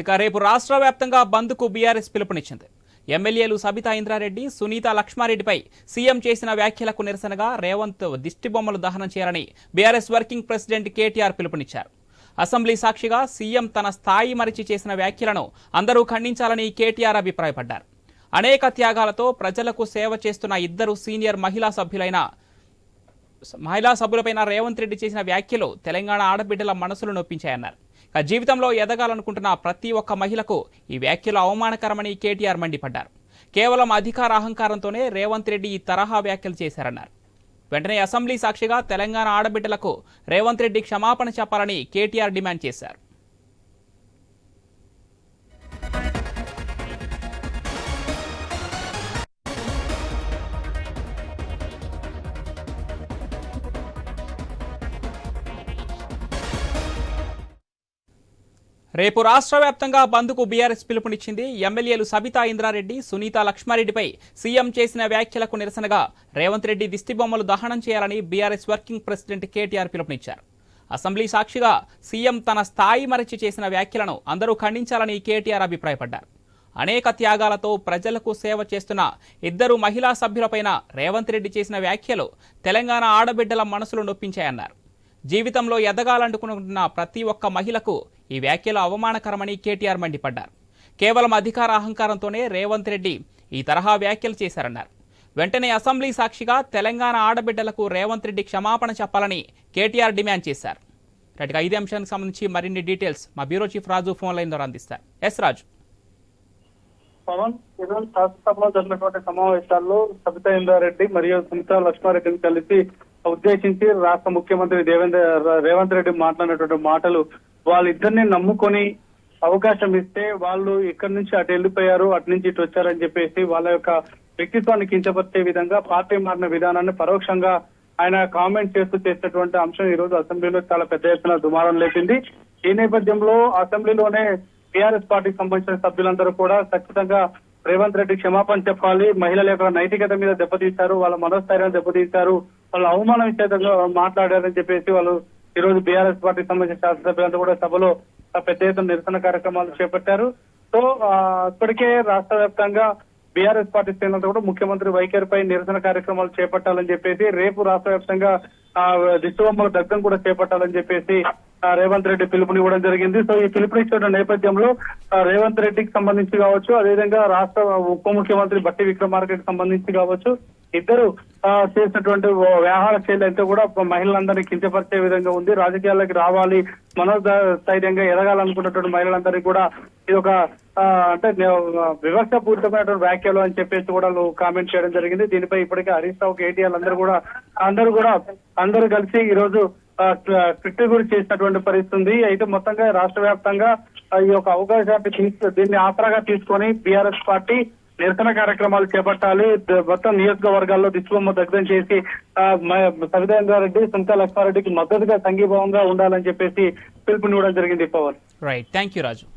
ఇక రేపు రాష్ట్ర వ్యాప్తంగా బంద్కు బీఆర్ఎస్ పిలుపునిచ్చింది. ఎమ్మెల్యేలు సబితా ఇంద్రారెడ్డి, సునీత లక్ష్మారెడ్డిపై సీఎం చేసిన వ్యాఖ్యలకు నిరసనగా రేవంత్ దిష్టిబొమ్మలు దహనం చేయాలని బీఆర్ఎస్ వర్కింగ్ ప్రెసిడెంట్ కేటీఆర్ పిలుపునిచ్చారు. అసెంబ్లీ సాక్షిగా సీఎం తన స్థాయి మరిచి చేసిన వ్యాఖ్యలను అందరూ ఖండించాలని కేటీఆర్ అభిప్రాయపడ్డారు. అనేక త్యాగాలతో ప్రజలకు సేవ చేస్తున్న ఇద్దరు సీనియర్ మహిళా సభ్యులపైన రేవంత్ రెడ్డి చేసిన వ్యాఖ్యలు తెలంగాణ ఆడబిడ్డల మనసులు నొప్పించాయన్నారు. జీవితంలో ఎదగాలనుకుంటున్న ప్రతి ఒక్క మహిళకు ఈ వ్యాఖ్యలు అవమానకరమని కేటీఆర్ మండిపడ్డారు. కేవలం అధికార అహంకారంతోనే రేవంత్ రెడ్డి ఈ తరహా వ్యాఖ్యలు చేశారన్నారు. వెంటనే అసెంబ్లీ సాక్షిగా తెలంగాణ ఆడబిడ్డలకు రేవంత్ రెడ్డి క్షమాపణ చెప్పాలని కేటీఆర్ డిమాండ్ చేశారు. రేపు రాష్ట్ర వ్యాప్తంగా బంద్కు బీఆర్ఎస్ పిలుపునిచ్చింది. ఎమ్మెల్యేలు సబితా ఇంద్రారెడ్డి, సునీత లక్ష్మారెడ్డిపై సీఎం చేసిన వ్యాఖ్యలకు నిరసనగా రేవంత్ రెడ్డి దిష్టిబొమ్మలు దహనం చేయాలని బీఆర్ఎస్ వర్కింగ్ ప్రెసిడెంట్ కేటీఆర్ పిలుపునిచ్చారు. అసెంబ్లీ సాక్షిగా సీఎం తన స్థాయి మరిచి చేసిన వ్యాఖ్యలను అందరూ ఖండించాలని కేటీఆర్ అభిప్రాయపడ్డారు. అనేక త్యాగాలతో ప్రజలకు సేవ చేస్తున్న ఇద్దరు మహిళా సభ్యులపైన రేవంత్ రెడ్డి చేసిన వ్యాఖ్యలు తెలంగాణ ఆడబిడ్డల మనసులు నొప్పించాయన్నారు. జీవితంలో ఎదగాలనుకుంటున్న ప్రతి ఒక్క మహిళకు ఈ వ్యాఖ్యలు అవమానకరమని కేటీఆర్ మండిపడ్డారు. కేవలం అధికార అహంకారంతోనే రేవంత్ రెడ్డి ఈ తరహా వ్యాఖ్యలు చేశారన్నారు. వెంటనే అసెంబ్లీ సాక్షిగా తెలంగాణ ఆడబిడ్డలకు రేవంత్ రెడ్డి క్షమాపణ చెప్పాలని కేటీఆర్ డిమాండ్ చేశారు. రైట్గా ఇదే అంశానికి సంబంధించి మరిన్ని డీటెయిల్స్ మా బ్యూరో చీఫ్ రాజు ఫోన్ లైన్ ద్వారా అందిస్తారు. ఎస్ రాజు. పవన్, ఈరోజు శాసనసభలో జరిగినటువంటి సమావేశాల్లో సబితా ఇంద్రారెడ్డి మరియు సునీత లక్ష్మారెడ్డిని కలిసి ఉద్దేశించి రాష్ట్ర ముఖ్యమంత్రి రేవంత్ రెడ్డి మాట్లాడినటువంటి మాటలు, వాళ్ళిద్దరిని నమ్ముకొని అవకాశం ఇస్తే వాళ్ళు ఇక్కడి నుంచి అటు వెళ్ళిపోయారు, అటు నుంచి ఇటు వచ్చారని చెప్పేసి వాళ్ళ యొక్క వ్యక్తిత్వాన్ని కించపరిచే విధంగా పార్టీ మారిన విధానాన్ని పరోక్షంగా ఆయన కామెంట్ చేస్తూ చేసినటువంటి అంశం ఈ రోజు అసెంబ్లీలో చాలా పెద్ద ఎత్తున దుమారం లేపింది. ఈ నేపథ్యంలో అసెంబ్లీలోనే టీఆర్ఎస్ పార్టీకి సంబంధించిన సభ్యులందరూ కూడా ఖచ్చితంగా రేవంత్ రెడ్డి క్షమాపణ చెప్పాలి, మహిళల యొక్క నైతికత మీద దెబ్బతీశారు, వాళ్ళ మనోస్థైర్యాన్ని దెబ్బతీశారు, వాళ్ళు అవమానం ఇచ్చేందుకు మాట్లాడారని చెప్పేసి వాళ్ళు ఈ రోజు బీఆర్ఎస్ పార్టీకి సంబంధించిన శాసనసభ్యులంతా కూడా సభలో పెద్ద ఎత్తున నిరసన కార్యక్రమాలు చేపట్టారు. సో ఇప్పటికే రాష్ట్ర వ్యాప్తంగా బీఆర్ఎస్ పార్టీ శ్రేణులతో కూడా ముఖ్యమంత్రి వైఖరిపై నిరసన కార్యక్రమాలు చేపట్టాలని చెప్పేసి, రేపు రాష్ట్ర వ్యాప్తంగా దిష్టిబొమ్మల దగ్ధం కూడా చేపట్టాలని చెప్పేసి రేవంత్ రెడ్డి పిలుపునివ్వడం జరిగింది. సో ఈ పిలుపునిచ్చిన నేపథ్యంలో రేవంత్ రెడ్డికి సంబంధించి కావచ్చు, అదేవిధంగా రాష్ట్ర ఉప ముఖ్యమంత్రి బట్టి విక్రమార్కకి సంబంధించి కావచ్చు, ఇద్దరు చేసినటువంటి వ్యవహార శైలి అయితే కూడా మహిళలందరినీ కించపరిచే విధంగా ఉంది. రాజకీయాల్లోకి రావాలి, మనోధైర్యంగా ఎదగాలనుకున్నటువంటి మహిళలందరినీ కూడా ఇది ఒక అంటే వివక్ష పూరితమైనటువంటి వ్యాఖ్యలు అని చెప్పేసి కూడా కామెంట్ చేయడం జరిగింది. దీనిపై ఇప్పటికే హరీష్ రావు, కేటీఆర్ అందరూ కలిసి ఈ రోజు ట్విట్ గురి చేసినటువంటి పరిస్థితి ఉంది. అయితే మొత్తంగా రాష్ట్ర వ్యాప్తంగా ఈ యొక్క అవకాశాన్ని దీన్ని ఆసరాగా తీసుకొని బీఆర్ఎస్ పార్టీ నిరసన కార్యక్రమాలు చేపట్టాలి, మొత్తం నియోజకవర్గాల్లో దిష్టిబొమ్మ దగ్ధం చేసి సబితా ఇంద్రారెడ్డి, సునీత లక్ష్మారెడ్డికి మద్దతుగా సంఘీభావంగా ఉండాలని చెప్పేసి పిలుపునివ్వడం జరిగింది. Pavan. Right, thank you Raju.